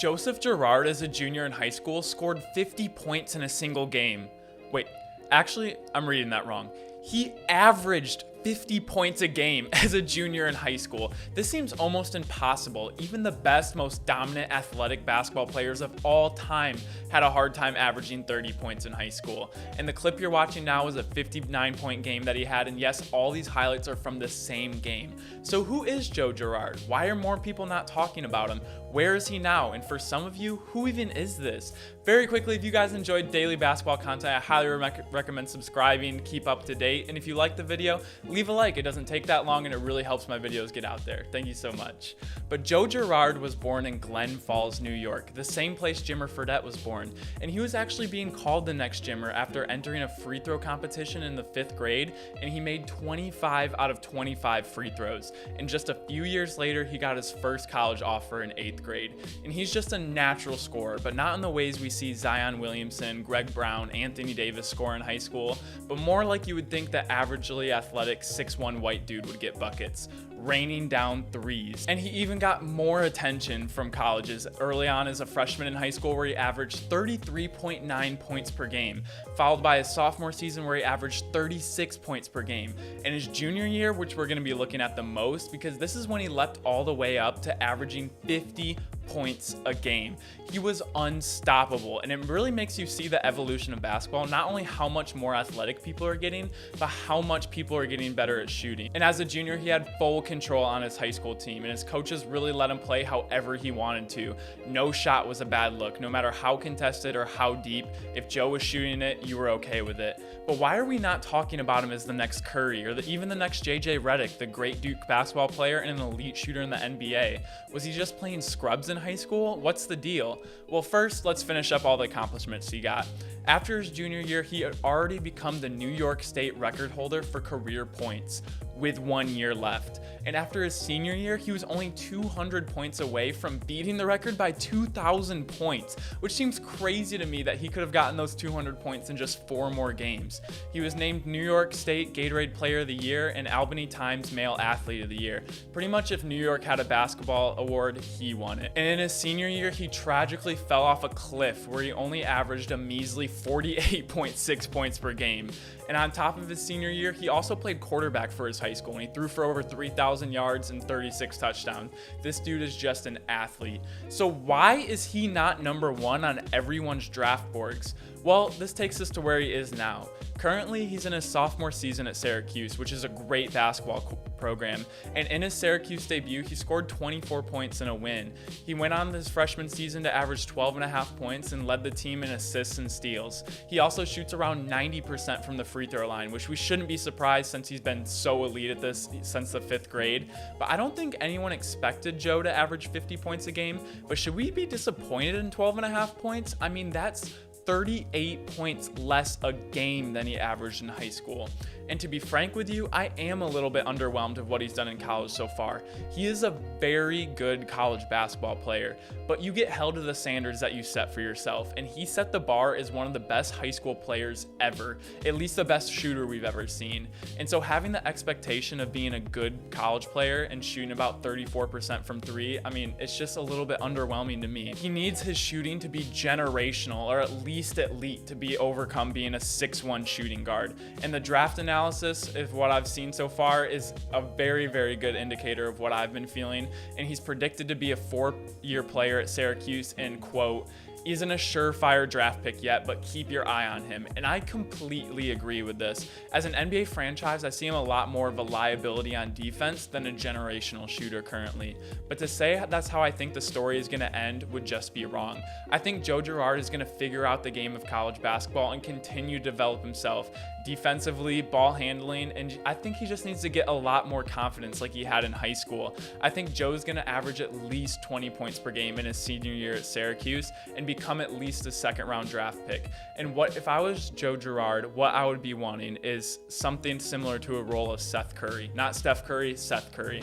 Joseph Girard, as a junior in high school, scored 50 points in a single game. Wait, actually, I'm reading that wrong. He averaged 50 points a game as a junior in high school. This seems almost impossible. Even the best, most dominant athletic basketball players of all time had a hard time averaging 30 points in high school. And the clip you're watching now is a 59-point game that he had, and yes, all these highlights are from the same game. So who is Joe Girard? Why are more people not talking about him? Where is he now? And for some of you, who even is this? Very quickly, if you guys enjoyed daily basketball content, I highly recommend subscribing, keep up to date. And if you like the video, leave a like. It doesn't take that long and it really helps my videos get out there. Thank you so much. But Joe Girard was born in Glen Falls, New York, the same place Jimmer Fredette was born. And he was actually being called the next Jimmer after entering a free throw competition in the 5th grade, and he made 25 out of 25 free throws. And just a few years later, he got his first college offer in 8th grade. And he's just a natural scorer, but not in the ways we see Zion Williamson, Greg Brown, Anthony Davis score in high school, but more like you would think that averagely athletic 6'1" white dude would get buckets, raining down threes. And he even got more attention from colleges early on as a freshman in high school, where he averaged 33.9 points per game, followed by his sophomore season where he averaged 36 points per game. And his junior year, which we're going to be looking at the most, because this is when he leapt all the way up to averaging 50 points a game. He was unstoppable, and it really makes you see the evolution of basketball, not only how much more athletic people are getting, but how much people are getting better at shooting. And as a junior, he had full control on his high school team, and his coaches really let him play however he wanted to. No shot was a bad look, no matter how contested or how deep. If Joe was shooting it, you were okay with it. But why are we not talking about him as the next Curry, or even the next JJ Redick, the great Duke basketball player and an elite shooter in the NBA? Was he just playing scrubs in high school? What's the deal? Well, first, let's finish up all the accomplishments he got. After his junior year, he had already become the New York State record holder for career points with 1 year left. And after his senior year, he was only 200 points away from beating the record by 2,000 points, which seems crazy to me that he could have gotten those 200 points in just 4 more games. He was named New York State Gatorade Player of the Year and Albany Times Male Athlete of the Year. Pretty much if New York had a basketball award, he won it. And in his senior year, he tragically fell off a cliff where he only averaged a measly 48.6 points per game. And on top of his senior year, he also played quarterback for his high school, and he threw for over 3,000 yards and 36 touchdowns. This dude is just an athlete. So why is he not number 1 on everyone's draft boards? Well, this takes us to where he is now. Currently, he's in his sophomore season at Syracuse, which is a great basketball program. And in his Syracuse debut, he scored 24 points in a win. He went on his freshman season to average 12.5 points and led the team in assists and steals. He also shoots around 90% from the free throw line, which we shouldn't be surprised since he's been so elite at this since the 5th grade. But I don't think anyone expected Joe to average 50 points a game. But should we be disappointed in 12.5 points? I mean, that's 38 points less a game than he averaged in high school. And to be frank with you, I am a little bit underwhelmed of what he's done in college so far. He is a very good college basketball player, but you get held to the standards that you set for yourself. And he set the bar as one of the best high school players ever, at least the best shooter we've ever seen. And so having the expectation of being a good college player and shooting about 34% from 3, I mean, it's just a little bit underwhelming to me. He needs his shooting to be generational, or at least elite, to be overcome being a 6'1" shooting guard. And the draft analysis, if what I've seen so far, is a very, very good indicator of what I've been feeling. And he's predicted to be a 4-year player at Syracuse, and quote, isn't a surefire draft pick yet, but keep your eye on him. And I completely agree with this. As an NBA franchise, I see him a lot more of a liability on defense than a generational shooter currently. But to say that's how I think the story is going to end would just be wrong. I think Joe Girard is going to figure out the game of college basketball and continue to develop himself defensively, ball handling, and I think he just needs to get a lot more confidence like he had in high school. I think Joe's going to average at least 20 points per game in his senior year at Syracuse and become at least a 2nd round draft pick. And what if I was Joe Girard, what I would be wanting is something similar to a role of Seth Curry. Not Steph Curry, Seth Curry.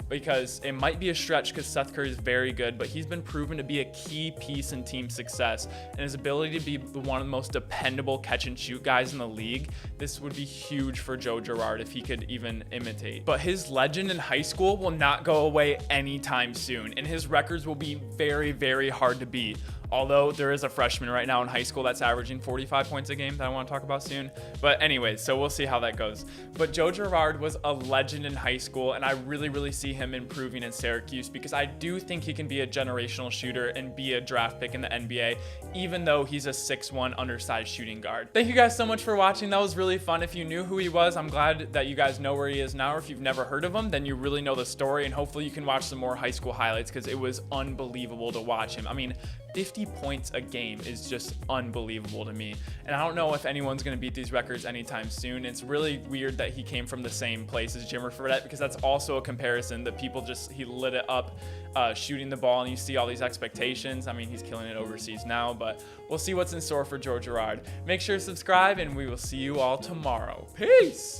because it might be a stretch because Seth Curry is very good, but he's been proven to be a key piece in team success, and his ability to be one of the most dependable catch and shoot guys in the league. This would be huge for Joe Girard if he could even imitate. But his legend in high school will not go away anytime soon, and his records will be very, very hard to beat. Although there is a freshman right now in high school that's averaging 45 points a game that I want to talk about soon. But anyways, so we'll see how that goes. But Joe Girard was a legend in high school, and I really, really see him improving in Syracuse because I do think he can be a generational shooter and be a draft pick in the NBA, even though he's a 6'1" undersized shooting guard. Thank you guys so much for watching. That was really fun. If you knew who he was, I'm glad that you guys know where he is now. Or if you've never heard of him, then you really know the story, and hopefully you can watch some more high school highlights because it was unbelievable to watch him. I mean, 50 points a game is just unbelievable to me. And I don't know if anyone's going to beat these records anytime soon. It's really weird that he came from the same place as Jimmer Fredette, because that's also a comparison that people he lit it up shooting the ball, and you see all these expectations. I mean, he's killing it overseas now, but we'll see what's in store for Joe Girard. Make sure to subscribe, and we will see you all tomorrow. Peace!